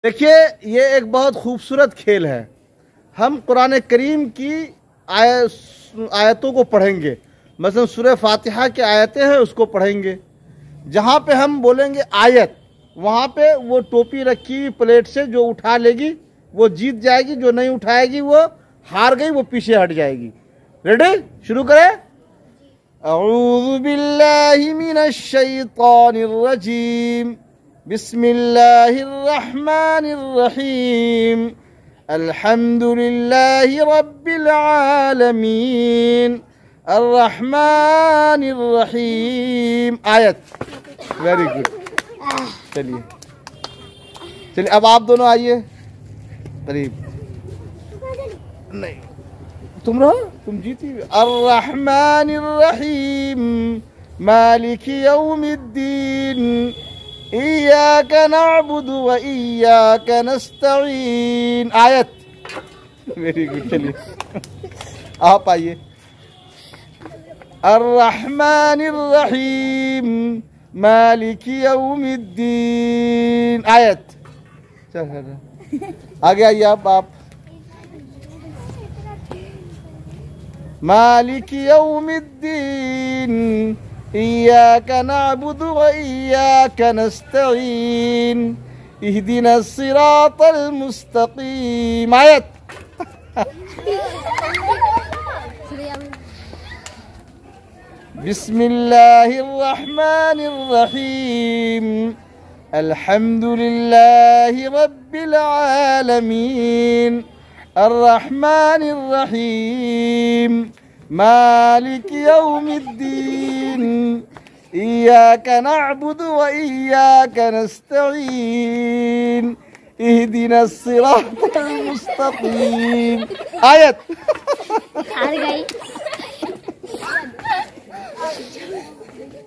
देखिए, ये एक बहुत खूबसूरत खेल है। हम कुरान करीम की आयतों को पढ़ेंगे। मसलन सूरह फातिहा की आयतें हैं, उसको पढ़ेंगे। जहाँ पे हम बोलेंगे आयत, वहाँ पे वो टोपी रखी प्लेट से जो उठा लेगी वो जीत जाएगी, जो नहीं उठाएगी वो हार गई, वो पीछे हट जाएगी। रेडी? शुरू करें। अऊज़ु बिल्लाहि मिनश शैतानिर रजीम, बिस्मिल्लाहिर रहमानिर रहीम, अल्हम्दुलिल्लाहि रब्बिल आलमीन, अर्रहमानिर रहीम। आयत। Very good. चलिए चलिए, अब आप दोनों आइए करीब। नहीं, तुम रहो, तुम जीती। अर्रहमानिर रहीम, मालिकी यौमिद्दीन, इय्याका नअबुदु व इय्याका नस्तईन। आयत। Very good. चलिए आप आइए। अर्रहमानिर रहीम, मालिकी यौमिद्दीन। आयत। चल आगे आइए आप। मालिकी यौमिद्दीन, इय्याका नअबुदु व इय्याका नस्तईन, इहदिनस सिरातल मुस्तकीम। आयत। बिस्मिल्लाहिर रहमानिर रहीम, अल्हम्दुलिल्लाहि रब्बिल आलमीन, अर्रहमानिर रहीम, मालिकी यौमिद्दीन, इय्याका नअबुदु व इय्याका नस्तईन, इहदिनस सिरातल मुस्तकीम। आयत। हार गई।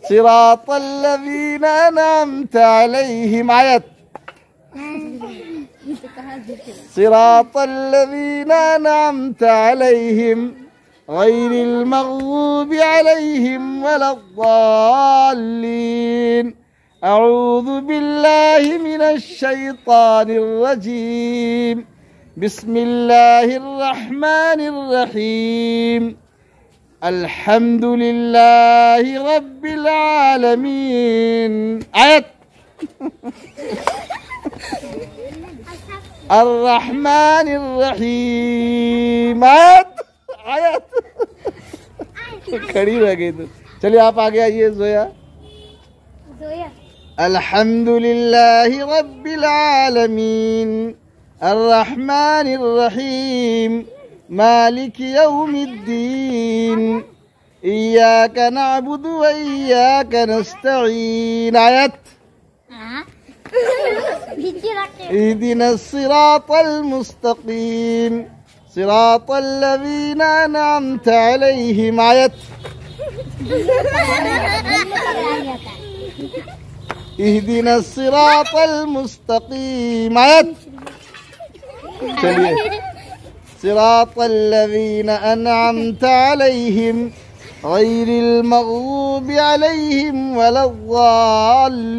सिरातल लज़ीना अनअमता अलैहिम। आयत। सिरातल लज़ीना अनअमता अलैहिम, गैरिल मग़ज़ूबि अलैहिम वलद्दाल्लीन। अऊज़ु बिल्लाहि मिनश शैतानिर रजीम, बिस्मिल्लाहिर रहमानिर रहीम, अल्हम्दुलिल्लाहि रब्बिल आलमीन। आयत। अर्रहमानिर रहीम। आयत। आयत। खड़ी रह गई तो। चलिए आप आगे आइए। जोया। अल्हम्दुलिल्लाहि रब्बिल आलमीन, अर्रहमानिर रहीम, मालिकी यौमिद्दीन, इय्याका नअबुदु व इय्याका नस्तईन। आयत। इहदिनस सिरातल मुस्तकीम, सिरातल लज़ीना अनअमता अलैहिम। आयत। इहदिनस सिरातल मुस्तकीम। आयत। चलिए। सिरातल लज़ीना अनअमता अलैहिम, गैरिल मग़ज़ूबि अलैहिम वलद्दाल्लीन,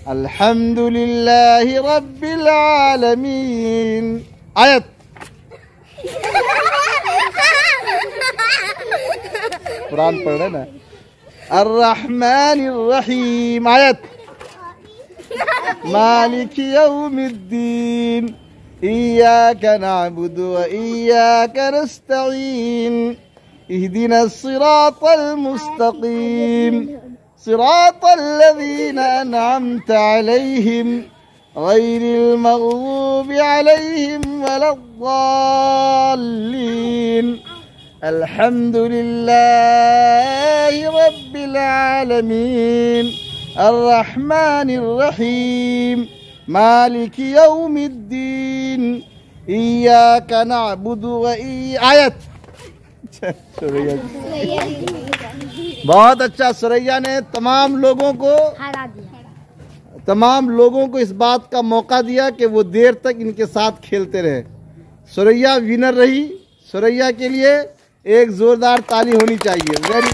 अल्हम्दुलिल्लाहि रब्बिल आलमीन। आयत। कुरान पढ़ रहे ना। अर्रहमानिर रहीम। आयत। मालिकी यौमिद्दीन, इय्याका नअबुदु व इय्याका नस्तईन, इहदिनस सिरातल मुस्तकीम, सिरातल लज़ीना अनअमता अलैहिम, गैरिल मग़ज़ूबि अलैहिम वलद्दाल्लीन, अल्हम्दुलिल्लाहि रब्बिल आलमीन, अर्रहमानिर रहीम, मालिकी यौमिद्दीन, इय्याका नअबुदु व इय्याका। आयत। बहुत अच्छा। सुरैया ने तमाम लोगों को इस बात का मौका दिया कि वो देर तक इनके साथ खेलते रहे। सुरैया विनर रही। सुरैया के लिए एक जोरदार ताली होनी चाहिए। वेरी